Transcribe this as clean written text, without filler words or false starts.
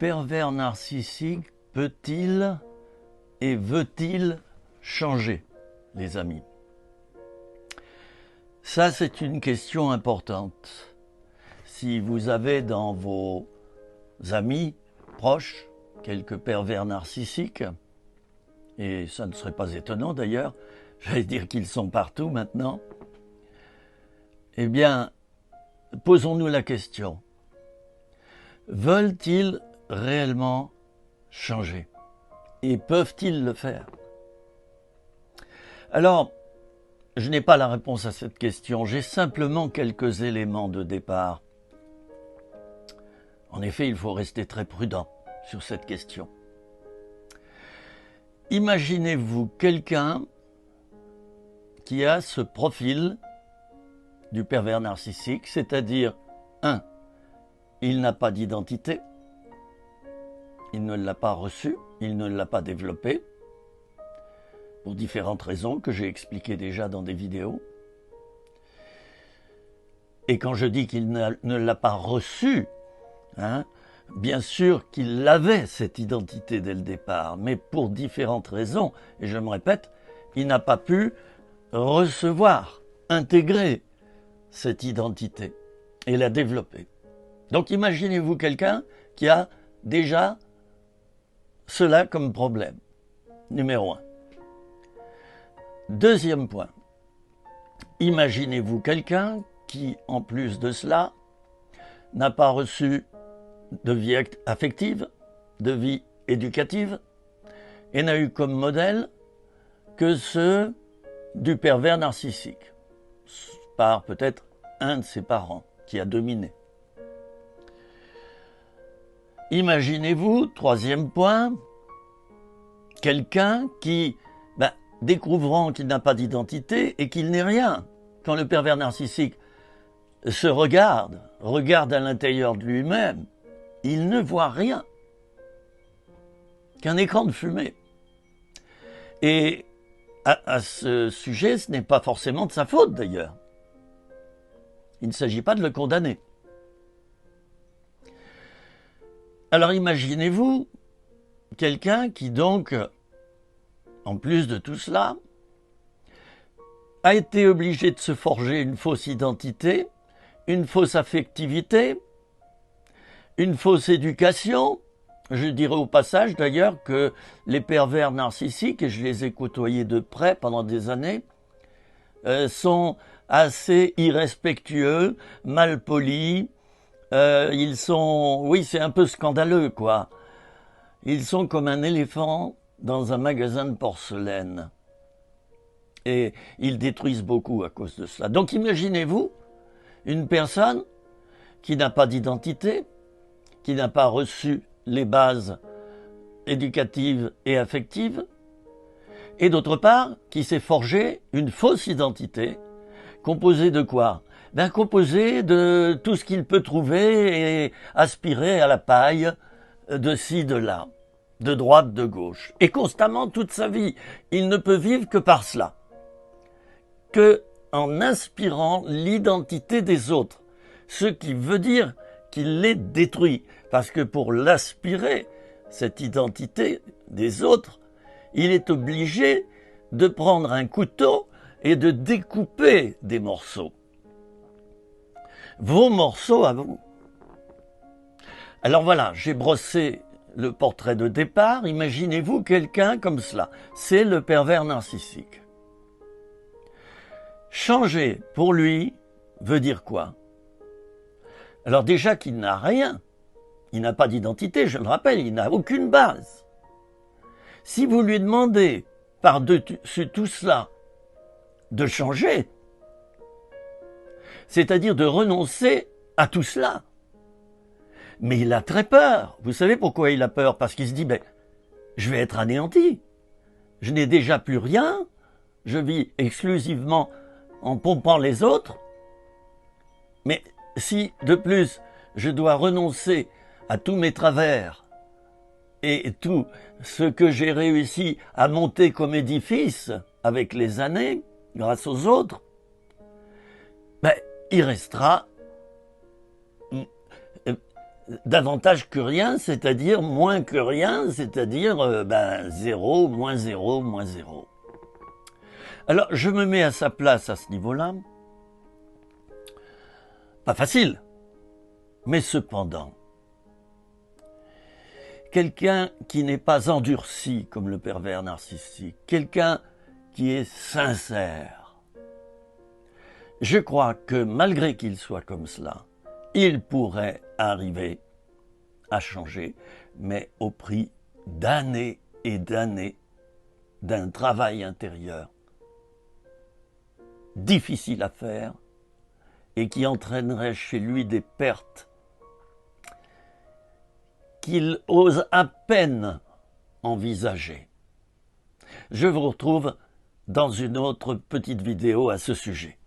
pervers narcissique peut-il et veut-il changer, les amis? Ça, c'est une question importante. Si vous avez dans vos amis proches quelques pervers narcissiques, et ça ne serait pas étonnant d'ailleurs, j'allais dire qu'ils sont partout maintenant, eh bien, posons-nous la question. Veulent-ils réellement changer? Et peuvent-ils le faire? Alors, je n'ai pas la réponse à cette question, j'ai simplement quelques éléments de départ. En effet, il faut rester très prudent sur cette question. Imaginez-vous quelqu'un qui a ce profil du pervers narcissique, c'est-à-dire 1. Il n'a pas d'identité, il ne l'a pas reçue, il ne l'a pas développée, pour différentes raisons que j'ai expliquées déjà dans des vidéos. Et quand je dis qu'il ne l'a pas reçue, bien sûr qu'il avait cette identité dès le départ, mais pour différentes raisons, et je me répète, il n'a pas pu recevoir, intégrer cette identité et la développer. Donc imaginez-vous quelqu'un qui a déjà cela comme problème, numéro 1. Deuxième point, imaginez-vous quelqu'un qui, en plus de cela, n'a pas reçu de vie affective, de vie éducative, et n'a eu comme modèle que ceux du pervers narcissique, par peut-être un de ses parents qui a dominé. Imaginez-vous, troisième point, quelqu'un qui, découvrant qu'il n'a pas d'identité et qu'il n'est rien, quand le pervers narcissique se regarde à l'intérieur de lui-même, il ne voit rien qu'un écran de fumée. Et à ce sujet, ce n'est pas forcément de sa faute d'ailleurs. Il ne s'agit pas de le condamner. Alors imaginez-vous quelqu'un qui donc, en plus de tout cela, a été obligé de se forger une fausse identité, une fausse affectivité, une fausse éducation. Je dirais au passage d'ailleurs que les pervers narcissiques, et je les ai côtoyés de près pendant des années, sont assez irrespectueux, malpolis. Ils sont, oui, c'est un peu scandaleux, quoi. Ils sont comme un éléphant dans un magasin de porcelaine. Et ils détruisent beaucoup à cause de cela. Donc imaginez-vous une personne qui n'a pas d'identité, qui n'a pas reçu les bases éducatives et affectives, et d'autre part, qui s'est forgé une fausse identité, composée de quoi? Composée de tout ce qu'il peut trouver et aspirer à la paille de ci, de là, de droite, de gauche. Et constamment toute sa vie, il ne peut vivre que par cela, que en inspirant l'identité des autres, ce qui veut dire qu'il les détruit, parce que pour l'aspirer, cette identité des autres, il est obligé de prendre un couteau et de découper des morceaux. Vos morceaux à vous. Alors voilà, j'ai brossé le portrait de départ. Imaginez-vous quelqu'un comme cela. C'est le pervers narcissique. Changer, pour lui, veut dire quoi? Alors déjà qu'il n'a rien. Il n'a pas d'identité, je le rappelle, il n'a aucune base. Si vous lui demandez, par-dessus tout cela, de changer, c'est-à-dire de renoncer à tout cela. Mais il a très peur. Vous savez pourquoi il a peur? Parce qu'il se dit, je vais être anéanti. Je n'ai déjà plus rien. Je vis exclusivement en pompant les autres. Mais si, de plus, je dois renoncer à tous mes travers et tout ce que j'ai réussi à monter comme édifice avec les années, grâce aux autres, il restera davantage que rien, c'est-à-dire moins que rien, c'est-à-dire 0, moins 0, moins 0. Alors, je me mets à sa place à ce niveau-là. Pas facile, mais cependant, quelqu'un qui n'est pas endurci comme le pervers narcissique, quelqu'un qui est sincère, je crois que malgré qu'il soit comme cela, il pourrait arriver à changer, mais au prix d'années et d'années d'un travail intérieur difficile à faire et qui entraînerait chez lui des pertes qu'il ose à peine envisager. Je vous retrouve dans une autre petite vidéo à ce sujet.